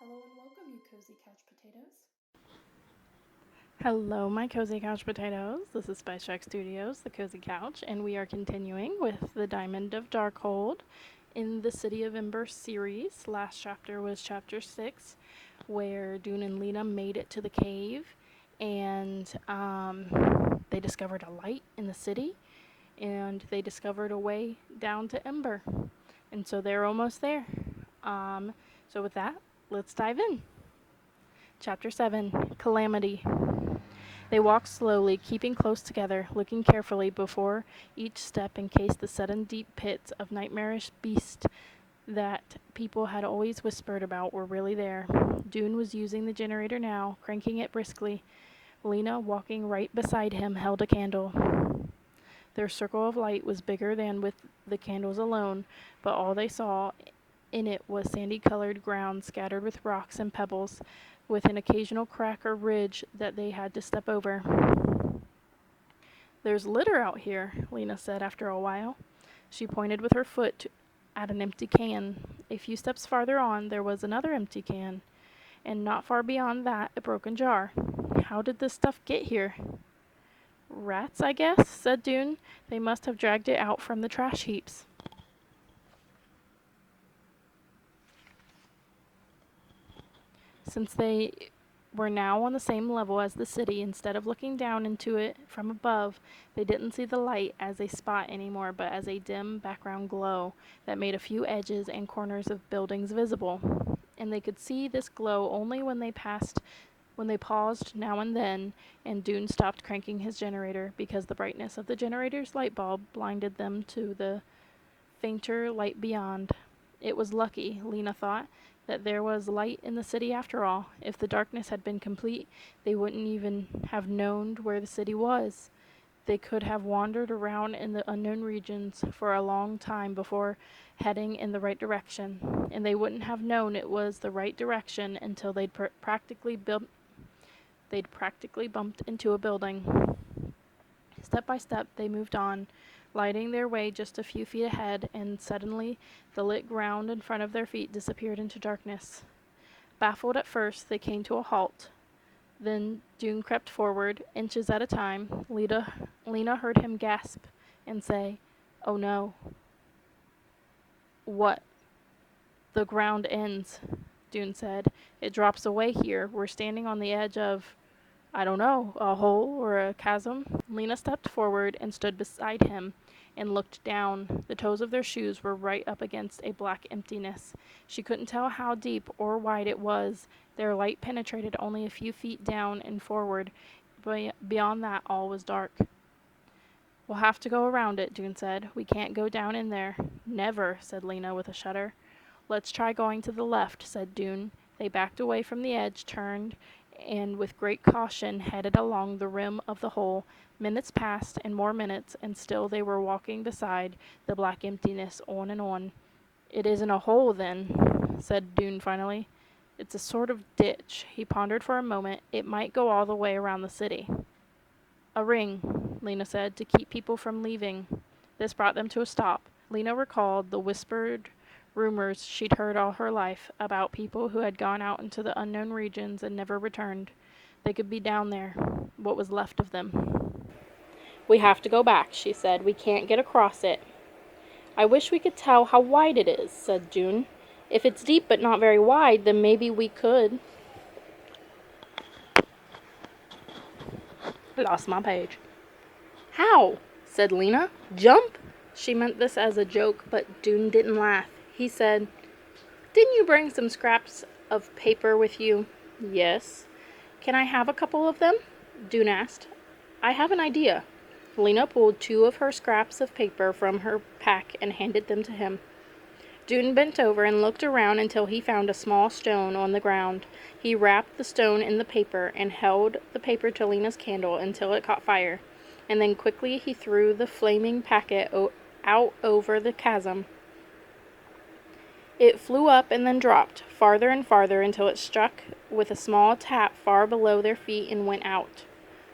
Hello and welcome, you cozy couch potatoes. Hello, my cozy couch potatoes. This is Spice Shark Studios, the cozy couch, and we are continuing with the Diamond of Darkhold in the City of Ember series. Last chapter was chapter 6, where Doon and Lina made it to the cave, and they discovered a light in the city, and they discovered a way down to Ember, and so they're almost there. So with that, let's dive in. Chapter 7, Calamity. They walked slowly, keeping close together, looking carefully before each step in case the sudden deep pits of nightmarish beasts that people had always whispered about were really there. Doon was using the generator now, cranking it briskly. Lina, walking right beside him, held a candle. Their circle of light was bigger than with the candles alone, but all they saw in it was sandy-colored ground scattered with rocks and pebbles, with an occasional crack or ridge that they had to step over. "There's litter out here," Lina said after a while. She pointed with her foot at an empty can. A few steps farther on there was another empty can, and not far beyond that a broken jar. "How did this stuff get here?" "Rats, I guess," said Doon. "They must have dragged it out from the trash heaps." Since they were now on the same level as the city, instead of looking down into it from above, they didn't see the light as a spot anymore, but as a dim background glow that made a few edges and corners of buildings visible. And they could see this glow only when they paused now and then, and Doon stopped cranking his generator because the brightness of the generator's light bulb blinded them to the fainter light beyond. It was lucky, Lina thought, that there was light in the city after all. If the darkness had been complete, they wouldn't even have known where the city was. They could have wandered around in the unknown regions for a long time before heading in the right direction, and they wouldn't have known it was the right direction until they'd practically bumped into a building. Step by step, they moved on, lighting their way just a few feet ahead, and suddenly the lit ground in front of their feet disappeared into darkness. Baffled at first, they came to a halt. Then Doon crept forward, inches at a time. Lina heard him gasp and say, "Oh no." "What?" "The ground ends," Doon said. "It drops away here. We're standing on the edge of, I don't know, a hole or a chasm." Lina stepped forward and stood beside him and looked down. The toes of their shoes were right up against a black emptiness. She couldn't tell how deep or wide it was. Their light penetrated only a few feet down and forward. Beyond that, all was dark. "We'll have to go around it," Doon said. "We can't go down in there." "Never," said Lina with a shudder. "Let's try going to the left," said Doon. They backed away from the edge, turned, and with great caution headed along the rim of the hole. Minutes passed, and more minutes, and still they were walking beside the black emptiness, on and on. "It isn't a hole, then," said Doon finally. "It's a sort of ditch." He pondered for a moment. "It might go all the way around the city." "A ring," Lina said, "to keep people from leaving." This brought them to a stop. Lina recalled the whispered rumors she'd heard all her life about people who had gone out into the unknown regions and never returned. They could be down there, what was left of them. "We have to go back," she said. "We can't get across it." "I wish we could tell how wide it is," said Doon. "If it's deep but not very wide, then maybe we could." I lost my page. "How?" said Lina. "Jump?" She meant this as a joke, but Doon didn't laugh. He said, "Didn't you bring some scraps of paper with you?" "Yes." "Can I have a couple of them?" Doon asked. "I have an idea." Lina pulled 2 of her scraps of paper from her pack and handed them to him. Doon bent over and looked around until he found a small stone on the ground. He wrapped the stone in the paper and held the paper to Lina's candle until it caught fire, and then quickly he threw the flaming packet out over the chasm. It flew up and then dropped, farther and farther, until it struck with a small tap far below their feet and went out.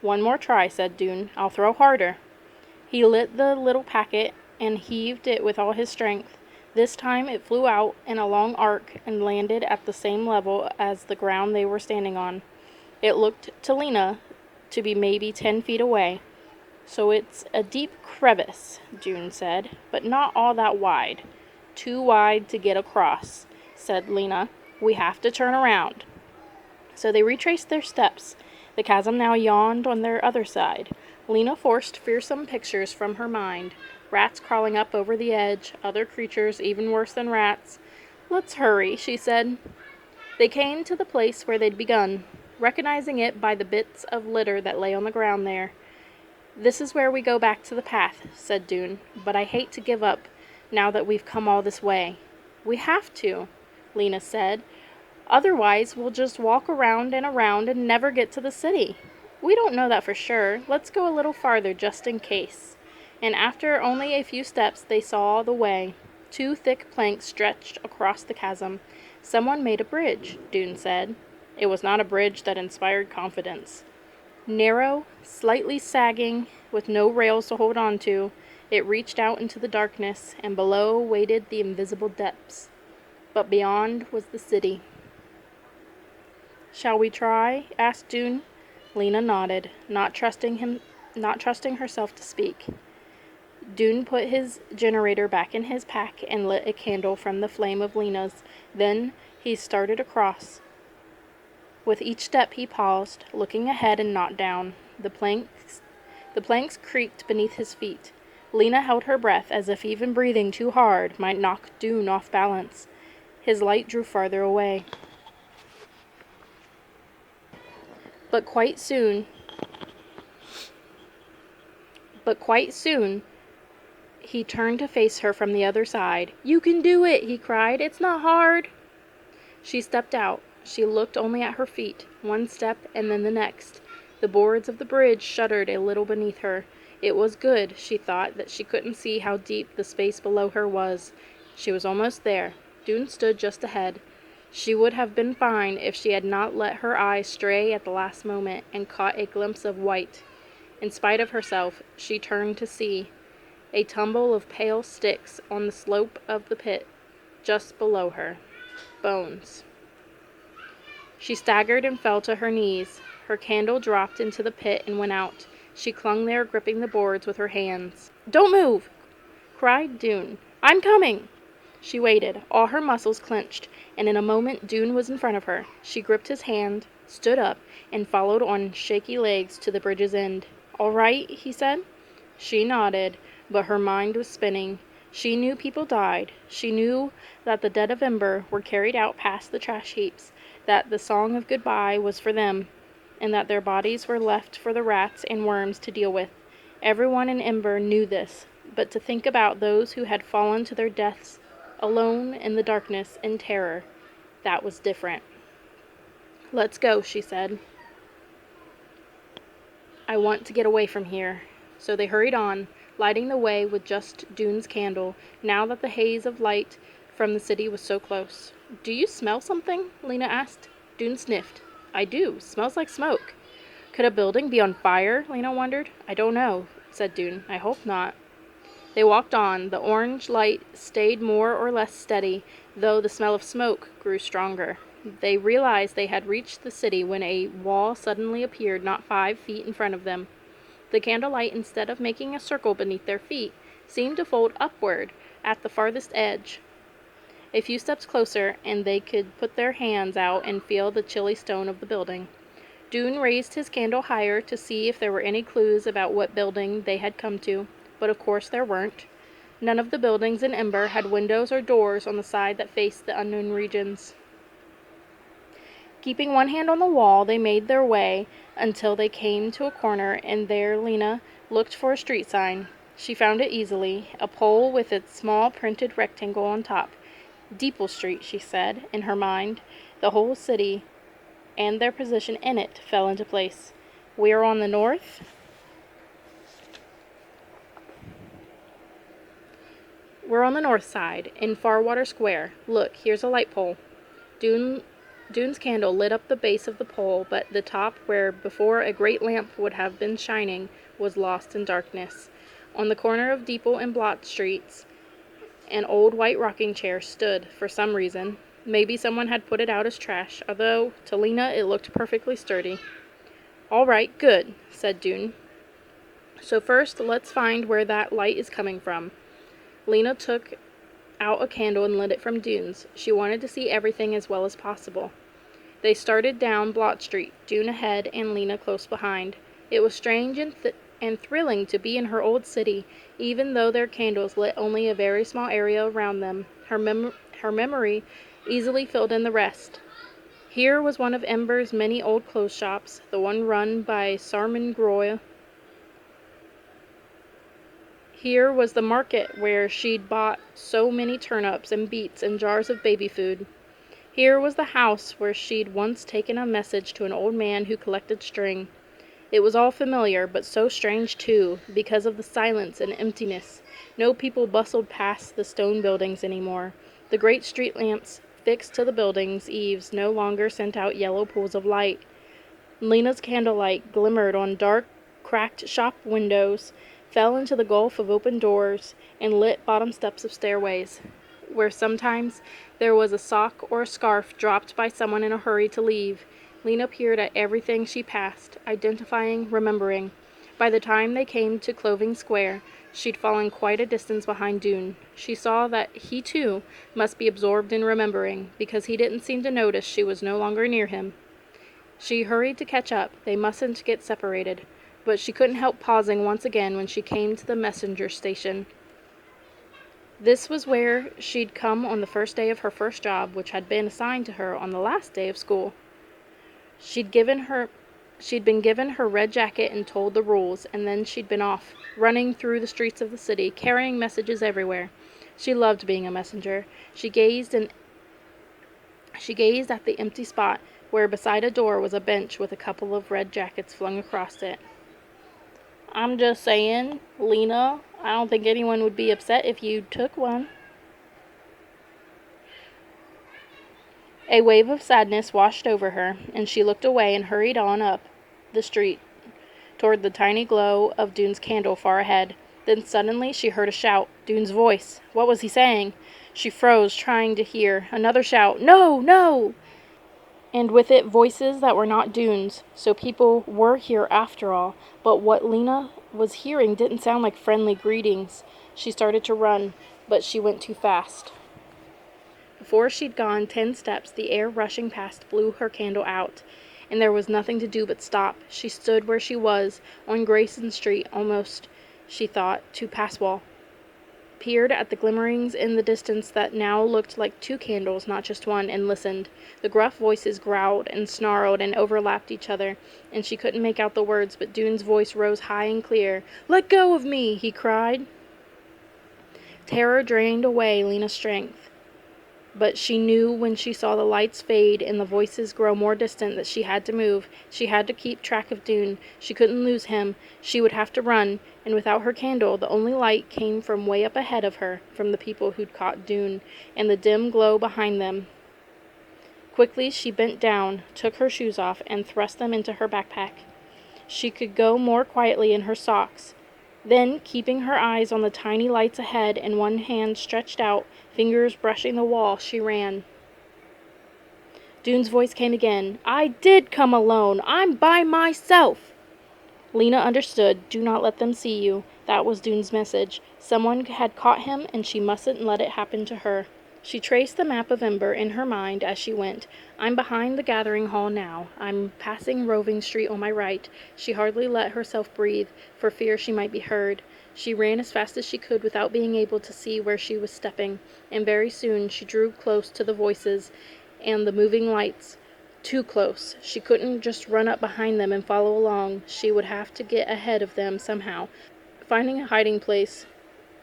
"One more try," said Doon. "I'll throw harder." He lit the little packet and heaved it with all his strength. This time it flew out in a long arc and landed at the same level as the ground they were standing on. It looked to Lina to be maybe 10 feet away. So it's a deep crevice, Doon said, but not all that wide. Too wide to get across, said Lina. We have to turn around. So they retraced their steps. The chasm now yawned on their other side. Lina forced fearsome pictures from her mind. Rats crawling up over the edge, other creatures even worse than rats. Let's hurry, she said. They came to the place where they'd begun, recognizing it by the bits of litter that lay on the ground there. This is where we go back to the path, said Doon, but I hate to give up now that we've come all this way. We have to, Lina said. Otherwise, we'll just walk around and never get to the city. We don't know that for sure. Let's go a little farther just in case. And after only a few steps, they saw the way. 2 thick planks stretched across the chasm. Someone made a bridge, Doon said. It was not a bridge that inspired confidence. Narrow, slightly sagging, with no rails to hold on to, it reached out into the darkness, and below waited the invisible depths. But beyond was the city. Shall we try? Asked Doon. Lina nodded, not trusting herself to speak. Doon put his generator back in his pack and lit a candle from the flame of Lina's. Then he started across. With each step he paused, looking ahead and not down. The planks creaked beneath his feet. Lina held her breath, as if even breathing too hard might knock Doon off balance. His light drew farther away. But quite soon, he turned to face her from the other side. You can do it, he cried. It's not hard. She stepped out. She looked only at her feet, one step and then the next. The boards of the bridge shuddered a little beneath her. It was good, she thought, that she couldn't see how deep the space below her was. She was almost there. Doon stood just ahead. She would have been fine if she had not let her eyes stray at the last moment and caught a glimpse of white. In spite of herself, she turned to see a tumble of pale sticks on the slope of the pit just below her. Bones. She staggered and fell to her knees. Her candle dropped into the pit and went out. She clung there, gripping the boards with her hands. Don't move! Cried Doon. I'm coming! She waited, all her muscles clenched, and in a moment Doon was in front of her. She gripped his hand, stood up, and followed on shaky legs to the bridge's end. All right, he said. She nodded, but her mind was spinning. She knew people died. She knew that the dead of Ember were carried out past the trash heaps, that the song of goodbye was for them, and that their bodies were left for the rats and worms to deal with. Everyone in Ember knew this, but to think about those who had fallen to their deaths alone in the darkness in terror, that was different. Let's go, she said. I want to get away from here. So they hurried on, lighting the way with just Doon's candle, now that the haze of light from the city was so close. Do you smell something? Lina asked. Doon sniffed. I do. Smells like smoke. Could a building be on fire? Lina wondered. I don't know, said Doon. I hope not. They walked on. The orange light stayed more or less steady, though the smell of smoke grew stronger. They realized they had reached the city when a wall suddenly appeared not 5 feet in front of them. The candlelight, instead of making a circle beneath their feet, seemed to fold upward at the farthest edge. A few steps closer, and they could put their hands out and feel the chilly stone of the building. Doon raised his candle higher to see if there were any clues about what building they had come to, but of course there weren't. None of the buildings in Ember had windows or doors on the side that faced the unknown regions. Keeping one hand on the wall, they made their way until they came to a corner, and there Lina looked for a street sign. She found it easily, a pole with its small printed rectangle on top. Deeple Street, she said, in her mind. The whole city and their position in it fell into place. We are on the north. We're on the north side, in Farwater Square. Look, here's a light pole. Doon's candle lit up the base of the pole, but the top, where before a great lamp would have been shining, was lost in darkness. On the corner of Deeple and Blott Streets, An old white rocking chair stood, for some reason. Maybe someone had put it out as trash, although to Lina it looked perfectly sturdy. "All right, good," said Doon. "So first, let's find where that light is coming from." Lina took out a candle and lit it from Doon's. She wanted to see everything as well as possible. They started down Blott Street, Doon ahead and Lina close behind. It was strange and thrilling to be in her old city, even though their candles lit only a very small area around them. Her memory easily filled in the rest. Here was one of Ember's many old clothes shops, the one run by Sarman Groy. Here was the market where she'd bought so many turnips and beets and jars of baby food. Here was the house where she'd once taken a message to an old man who collected string. It was all familiar, but so strange too, because of the silence and emptiness. No people bustled past the stone buildings anymore. The great street lamps fixed to the buildings' eaves no longer sent out yellow pools of light. Lena's candlelight glimmered on dark, cracked shop windows, fell into the gulf of open doors, and lit bottom steps of stairways, where sometimes there was a sock or a scarf dropped by someone in a hurry to leave. Lina peered at everything she passed, identifying, remembering. By the time they came to Clothing Square, she'd fallen quite a distance behind Doon. She saw that he, too, must be absorbed in remembering, because he didn't seem to notice she was no longer near him. She hurried to catch up. They mustn't get separated. But she couldn't help pausing once again when she came to the messenger station. This was where she'd come on the first day of her first job, which had been assigned to her on the last day of school. She'd been given her red jacket and told the rules, and then she'd been off, running through the streets of the city, carrying messages everywhere. She loved being a messenger. She gazed at the empty spot, where beside a door was a bench with a couple of red jackets flung across it. "I'm just saying, Lina, I don't think anyone would be upset if you took one." A wave of sadness washed over her, and she looked away and hurried on up the street toward the tiny glow of Doon's candle far ahead. Then suddenly she heard a shout. Doon's voice. What was he saying? She froze, trying to hear. Another shout. "No! No!" And with it voices that were not Doon's, so people were here after all. But what Lina was hearing didn't sound like friendly greetings. She started to run, but she went too fast. Before she'd gone 10 steps, the air rushing past blew her candle out, and there was nothing to do but stop. She stood where she was, on Grayson Street, almost, she thought, to Passwall. Peered at the glimmerings in the distance that now looked like 2 candles, not just one, and listened. The gruff voices growled and snarled and overlapped each other, and she couldn't make out the words, but Doon's voice rose high and clear. "Let go of me!" he cried. Terror drained away Lina's strength, but she knew when she saw the lights fade and the voices grow more distant that she had to move. She had to keep track of Doon. She couldn't lose him. She would have to run, and without her candle, the only light came from way up ahead of her, from the people who'd caught Doon, and the dim glow behind them. Quickly she bent down, took her shoes off, and thrust them into her backpack. She could go more quietly in her socks. Then, keeping her eyes on the tiny lights ahead and one hand stretched out, fingers brushing the wall, she ran. Doon's voice came again. "I did come alone. I'm by myself." Lina understood. "Do not let them see you." That was Doon's message. Someone had caught him, and she mustn't let it happen to her. She traced the map of Ember in her mind as she went. "I'm behind the gathering hall now. I'm passing Roving Street on my right." She hardly let herself breathe, for fear she might be heard. She ran as fast as she could without being able to see where she was stepping, and very soon she drew close to the voices and the moving lights. Too close. She couldn't just run up behind them and follow along. She would have to get ahead of them somehow. Finding a hiding place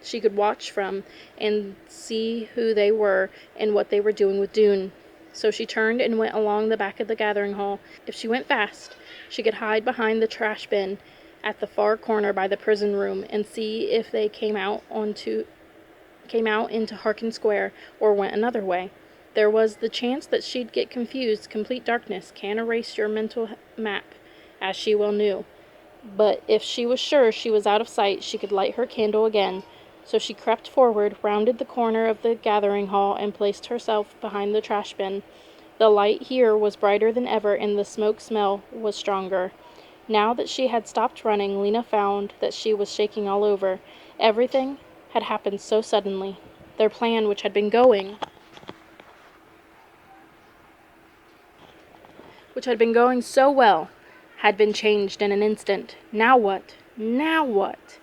she could watch from and see who they were and what they were doing with Doon. So she turned and went along the back of the gathering hall. If she went fast, she could hide behind the trash bin at the far corner by the prison room and see if they came out into Harkin Square or went another way. There was the chance that she'd get confused. Complete darkness can erase your mental map, as she well knew. But if she was sure she was out of sight, she could light her candle again. So she crept forward, rounded the corner of the gathering hall, and placed herself behind the trash bin. The light here was brighter than ever, and the smoke smell was stronger. Now that she had stopped running, Lina found that she was shaking all over. Everything had happened so suddenly. Their plan, which had been going so well, had been changed in an instant. Now what? Now what?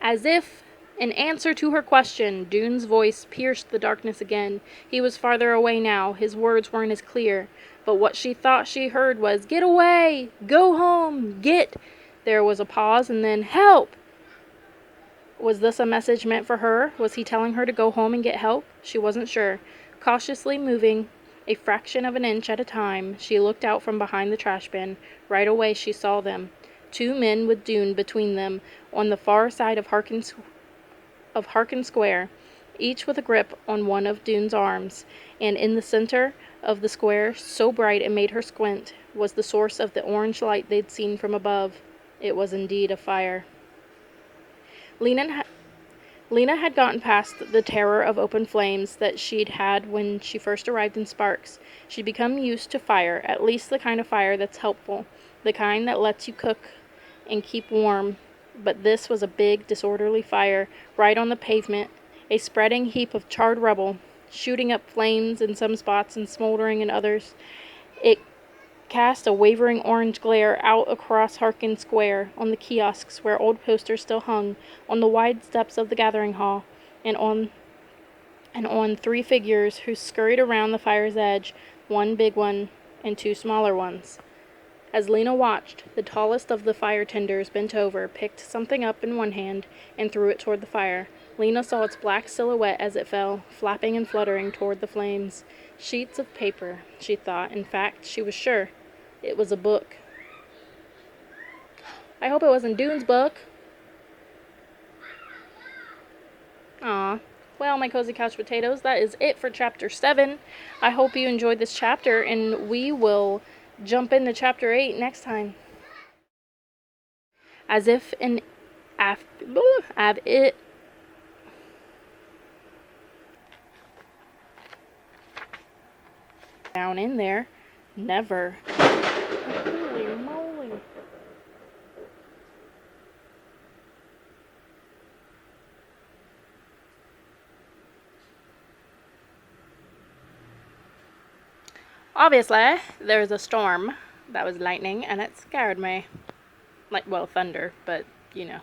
As if in answer to her question, Doon's voice pierced the darkness again. He was farther away now. His words weren't as clear, but what she thought she heard was, "Get away! Go home! Get!" There was a pause, and then, "Help!" Was this a message meant for her? Was he telling her to go home and get help? She wasn't sure. Cautiously moving a fraction of an inch at a time, she looked out from behind the trash bin. Right away she saw them. 2 men with Doon between them, on the far side of Harkin Square, each with a grip on one of Doon's arms, and in the center of the square, so bright it made her squint, was the source of the orange light they'd seen from above. It was indeed a fire. Lina had gotten past the terror of open flames that she'd had when she first arrived in Sparks. She'd become used to fire, at least the kind of fire that's helpful, the kind that lets you cook and keep warm. But this was a big, disorderly fire, right on the pavement, a spreading heap of charred rubble, shooting up flames in some spots and smoldering in others. It cast a wavering orange glare out across Harkin Square, on the kiosks where old posters still hung, on the wide steps of the gathering hall, and on 3 figures who scurried around the fire's edge, 1 big one and 2 smaller ones. As Lina watched, the tallest of the fire tenders bent over, picked something up in one hand, and threw it toward the fire. Lina saw its black silhouette as it fell, flapping and fluttering toward the flames. Sheets of paper, she thought. In fact, she was sure. It was a book. I hope it wasn't Doon's book. Aw. Well, my cozy couch potatoes, that is it for chapter 7. I hope you enjoyed this chapter, and we will jump into chapter 8 next time. As if an down in there. Never. Holy moly. Obviously, there's a storm that was lightning, and it scared me. Like, well, thunder, but, you know.